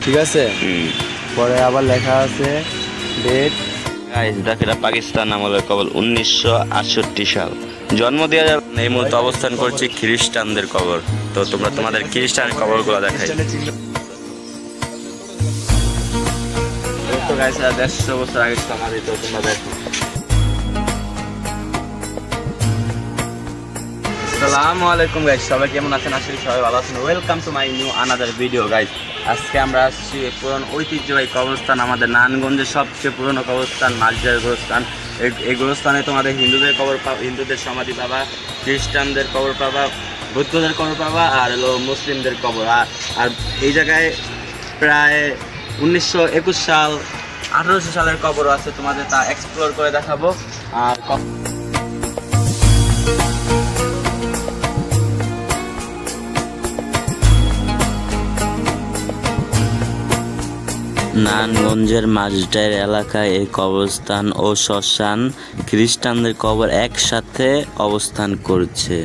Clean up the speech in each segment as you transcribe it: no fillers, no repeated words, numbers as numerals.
ঠিক আছে। পরে আবার লেখা আছে ডেট। গাইস দেখো এটা পাকিস্তান আমলের কবর 1968 সাল। জন্ম দেওয়া যাবে। এই মুহূর্তে অবস্থান করছি খ্রিস্টানদের কবর। তো তোমরা তোমাদের খ্রিস্টান কবরগুলো দেখাই। তো গাইস 150 বছর আগে সমাধি, তো তোমরা দেখো। আসসালামু আলাইকুম গাইস, সবাই কেমন আছেন? আশা করি সবাই ভালো আছেন। Welcome to my new another video guys. আজকে আমরা আসছি পুরনো ঐতিহ্যবাহী কবরস্থান, আমাদের নারায়ণগঞ্জের সবচেয়ে পুরনো কবরস্থান মাঝজার গোরস্থান। এই গোরস্থানে তোমাদের হিন্দুদের কবর পাবা, হিন্দুদের সমাধি পাবা, খ্রিস্টানদের কবর পাবা, বৌদ্ধদের কবর পাবা, আর হলো মুসলিমদের কবর। আর এই জায়গায় প্রায় 1921 সাল 1800 সালের কবরও আছে, তোমাদের তা এক্সপ্লোর করে দেখাবো। আর নারায়ণগঞ্জের মাঝডাইর এলাকায় এই কবরস্থান ও শ্মশান, খ্রিস্টানদের কবর একসাথে অবস্থান করছে।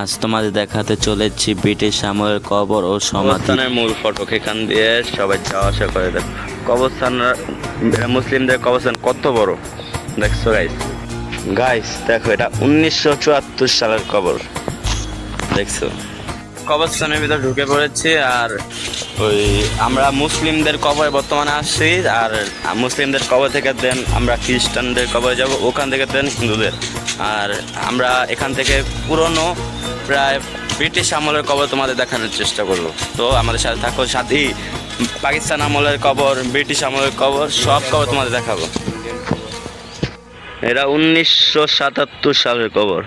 আজ তোমাদের দেখাতে চলেছি ব্রিটিশ আমলের কবর ও সমাধির মূল ফটক। এখান দিয়ে সবাই যাওয়া আসা করে। দেখো কবরস্থান, মুসলিমদের কবরস্থান কত বড় দেখছো গাইস। গাইস দেখো এটা 1974 সালের কবর দেখছো। কবরস্থানের ভিতর ঢুকে পড়েছি। আর ওই আমরা মুসলিমদের কবরে বর্তমানে আসছি, আর মুসলিমদের কবর থেকে দেন আমরা খ্রিস্টানদের কবরে যাব, ওখান থেকে দেন হিন্দুদের। আর আমরা এখান থেকে পুরনো প্রায় ব্রিটিশ আমলের কবর তোমাদের দেখানোর চেষ্টা করব। তো আমাদের সাথে থাকো, সাথে পাকিস্তান আমলের কবর, ব্রিটিশ আমলের কবর, সব কবর তোমাদের দেখাবো। এরা 1977 সালের কবর।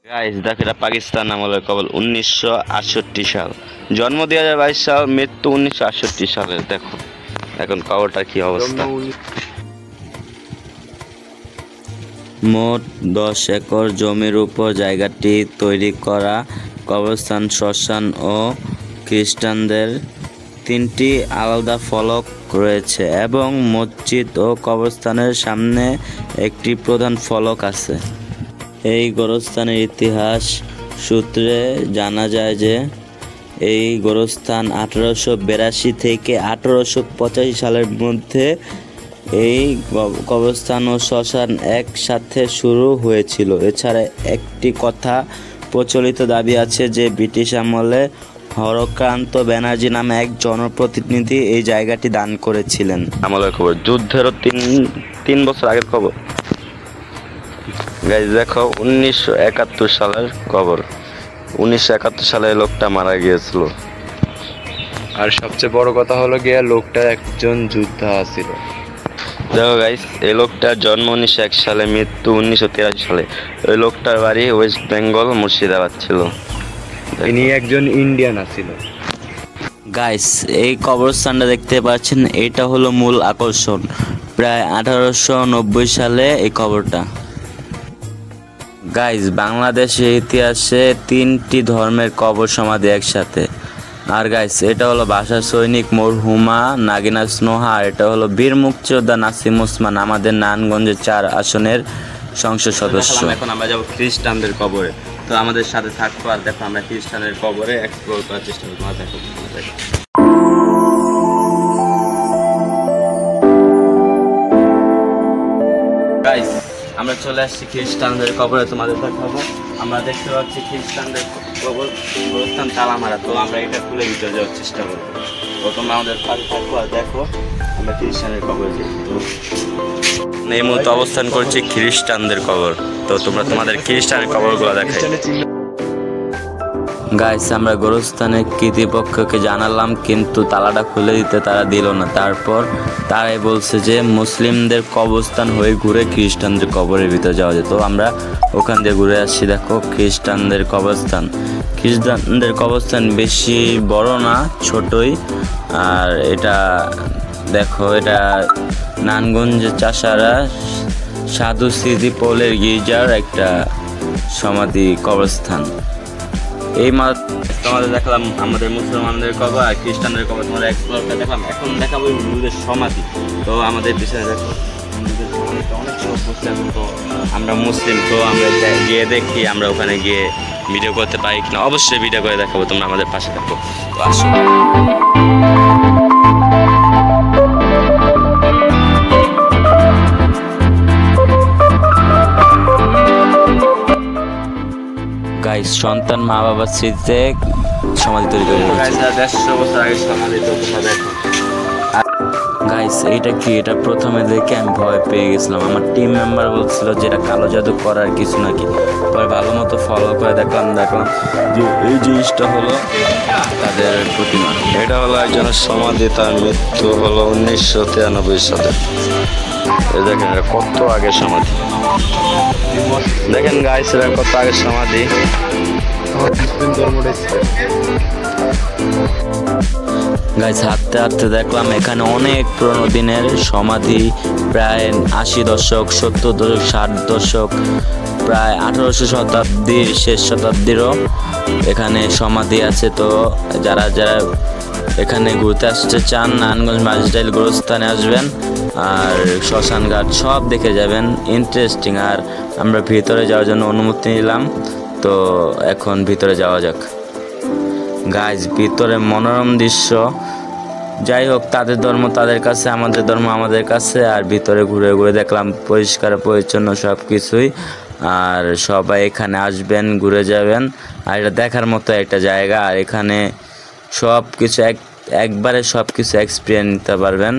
গাইস দেখো এটা পাকিস্তান আমলের কবর 1968 সাল। জন্ম 2022 সাল, মৃত্যু 1968 সালের। দেখো এখন কবরটার কি অবস্থা। মোট 10 একর জমির উপর জায়গাটি তৈরি করা কবরস্থান, শ্মশান ও খ্রিস্টানদের 3টি আলাদা ফলক রয়েছে এবং মসজিদ ও কবরস্থানের সামনে একটি প্রধান ফলক আছে। এই গোরস্থানের ইতিহাস সূত্রে জানা যায় যে এই গোরস্থান 1882 থেকে 1885 সালের মধ্যে এই কবরস্থান ও শ্মশান একসাথে শুরু হয়েছিল। এছাড়া একটি কথা প্রচলিত দাবি আছে যে ব্রিটিশ আমলে হরকান্ত ব্যানার্জি নামে এক জনপ্রতিনিধি এই জায়গাটি দান করেছিলেন। আমলের খবর যুদ্ধেরও তিন বছর আগের খবর। গাইস দেখো 1971 সালের কবর। 1971 সালে লোকটা মারা গিয়েছিল। আর সবচেয়ে বড় কথা হলো গিয়া লোকটা একজন যোদ্ধা ছিল। দেখো গাইস এই লোকটার জন্ম 1901 সালে, মৃত্যু 1983 সালে। ওই লোকটার বাড়ি ওয়েস্ট বেঙ্গল মুর্শিদাবাদ ছিল। ইনি একজন ইন্ডিয়ান ছিল। গাইস এই কবরস্থানটা দেখতে পাচ্ছেন, এটা হলো মূল আকর্ষণ। প্রায় 1890 সালে এই কবরটা। গাইস বাংলাদেশের ইতিহাসে 3টি ধর্মের কবর সমাধি একসাথে। আর গাইস এটা হলো ভাষা সৈনিক মরহুমা নাগিনা স্নোহা, আর এটা হলো বীর মুক্তিযোদ্ধা নাসিম ওসমান, আমাদের নারায়ণগঞ্জের 4 আসনের সংসদ সদস্য। এখন আমরা যাবো খ্রিস্টানদের কবরে। তো আমাদের সাথে থাকবো আর দেখো আমরা খ্রিস্টানের কবরে এক্সপ্লোর করার চেষ্টা করবো। দেখো গাইস আমরা চলে আসছি খ্রিস্টানদের কবরে, তোমাদের দেখাবো। আমরা দেখতে পাচ্ছি খ্রিস্টানদের কবর গোরস্থান তালা মারা। তো আমরা এটা খুলে ভিতরে যাওয়ার চেষ্টা করবো। তো তোমরা আমাদের পাশে থাকবো আর দেখো আমরা খ্রিস্টানের কবরে যাই। এই মুহূর্তে অবস্থান করছি খ্রিস্টানদের কবর। তো তোমরা তোমাদের খ্রিস্টানের কবরগুলো দেখাই। গাইস আমরা গোরস্থানের কর্তৃপক্ষকে জানালাম, কিন্তু তালাটা খুলে দিতে তারা দিল না। তারপর তারাই বলছে যে মুসলিমদের কবরস্থান হয়ে ঘুরে খ্রিস্টানদের কবরের ভিতরে যাওয়া যায়। তো আমরা ওখান দিয়ে ঘুরে আসছি। দেখো খ্রিস্টানদের কবরস্থান। খ্রিস্টানদের কবরস্থান বেশি বড় না, ছোটই। আর এটা দেখো এটা নারায়ণগঞ্জের চাষারা সাধু স্মৃতি পৌলের গির্জার একটা সমাধি কবরস্থান। এই তোমাদের দেখলাম আমাদের মুসলমানদের কবর আর খ্রিস্টানদের কবর, তোমাদের এক্সপ্লোরটা দেখলাম। এখন দেখাবো হিন্দুদের সমাধি। তো আমাদের পিছনে দেখো হিন্দুদের সমাধিটা অনেক সব বসে। এখন তো আমরা মুসলিম, তো আমরা গিয়ে দেখি আমরা ওখানে গিয়ে ভিডিও করতে পারি কিনা। অবশ্যই ভিডিও করে দেখাবো, তোমরা আমাদের পাশে থাকো। তো আসো। সন্তান মা বাবার স্মৃতিতে সমাধি তৈরি করে রেখেছে। 150 বছর আগে সমাধি তো দেখো গাইস এইটা কি, এটা প্রথমে দেখে আমি ভয় পেয়ে গেছিলাম। আমার টিম মেম্বার বলছিল যে এটা কালো জাদু করার কিছু নাকি, পরে ভালো মতো ফলো করে দেখলাম যে এই জিনিসটা হলো তাদের প্রতিমা। এটা হলো একজনের সমাধি, তার মৃত্যু হলো 1993 সালে। দেখেন এটা কত আগে সমাধি, দেখেন গাইস এটা কত আগে সমাধি। গাইস হাঁটতে হাঁটতে দেখলাম এখানে অনেক পুরোনো দিনের সমাধি, প্রায় 80 দশক, 70 দশক, 60 দশক, প্রায় 1800 শতাব্দীর শেষ শতাব্দীরও এখানে সমাধি আছে। তো যারা যারা এখানে ঘুরতে আসতে চান নারায়ণগঞ্জ মাঝটাইল গোরস্থানে আসবেন, আর শ্মশান ঘাট সব দেখে যাবেন, ইন্টারেস্টিং। আর আমরা ভিতরে যাওয়ার জন্য অনুমতি নিলাম, তো এখন ভিতরে যাওয়া যাক। গাইজ ভিতরে মনোরম দৃশ্য। যাই হোক, তাদের ধর্ম তাদের কাছে, আমাদের ধর্ম আমাদের কাছে। আর ভিতরে ঘুরে ঘুরে দেখলাম পরিষ্কার পরিচ্ছন্ন সব কিছুই। আর সবাই এখানে আসবেন, ঘুরে যাবেন। আর এটা দেখার মতো একটা জায়গা। আর এখানে সব কিছু একবারে সব কিছু এক্সপিরিয়েন্স নিতে পারবেন।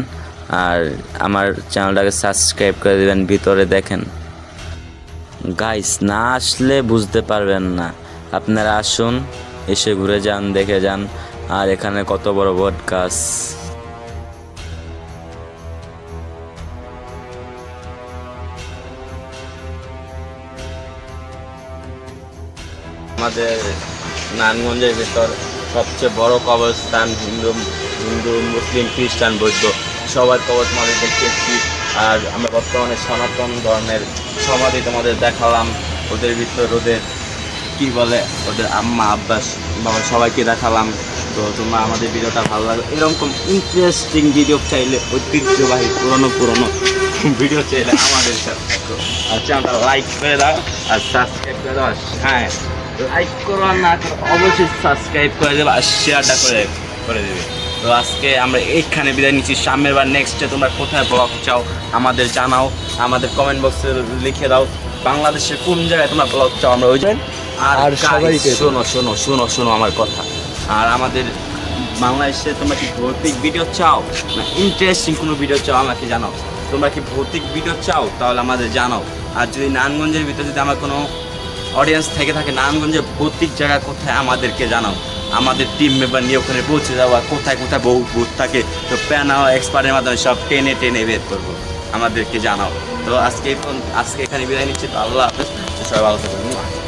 আর আমার চ্যানেলটাকে সাবস্ক্রাইব করে দেবেন। ভিতরে দেখেন গাইস, না আসলে বুঝতে পারবেন না। আপনারা আসুন, এসে ঘুরে যান, দেখে যান। আর এখানে কত বড় বট গাছ। আমাদের নারায়ণগঞ্জের ভিতর সবচেয়ে বড় কবরস্থান, হিন্দু মুসলিম খ্রিস্টান বৌদ্ধ সবার কবরস্থান দেখেছি। আর আমরা বর্তমানে সনাতন ধর্মের সমাধি তোমাদের দেখালাম। ওদের ভিতর ওদের কি বলে, ওদের আম্মা আব্বাস বাবা সবাইকে দেখালাম। তো তোমরা আমাদের ভিডিওটা ভালো লাগলো, এরকম ইন্টারেস্টিং ভিডিও চাইলে, ঐতিহ্যবাহী পুরনো ভিডিও চাইলে আমাদের সাথে থাকো। আর চ্যানেলটা লাইক করে দাও আর সাবস্ক্রাইব করে দাও। হ্যাঁ, লাইক করো আর না করো অবশ্যই সাবস্ক্রাইব করে দেবে আর শেয়ারটা করে দেবে। তো আজকে আমরা এইখানে বিদায় নিচ্ছি। সামনের বার নেক্সটে তোমরা কোথায় ব্লগ চাও আমাদের জানাও, আমাদের কমেন্ট বক্সে লিখে দাও। বাংলাদেশের কোন জায়গায় তোমরা ব্লগ চাও আমরা ওই যাই। আর সবাইকে শোনো আমার কথা। আর আমাদের বাংলাদেশে তোমরা কি ভৌতিক ভিডিও চাও না ইন্টারেস্টিং কোনো ভিডিও চাও আমাকে জানাও। তোমরা কি ভৌতিক ভিডিও চাও তাহলে আমাদের জানাও। আর যদি নারায়ণগঞ্জের ভিতরে যদি আমার কোনো অডিয়েন্স থেকে থাকে নারায়ণগঞ্জের ভৌতিক জায়গা কোথায় আমাদেরকে জানাও। আমাদের টিম মেম্বার নিয়ে ওখানে পৌঁছে যাওয়া, কোথায় কোথায় ভূত থাকে, তো প্যানা এক্সপার্টের মাধ্যমে সব টেনে বের করবো, আমাদেরকে জানাও। তো আজকে এখানে বিদায় নিচ্ছি। তো আল্লাহ হাফেজ, সবাই ভালো থাকবেন।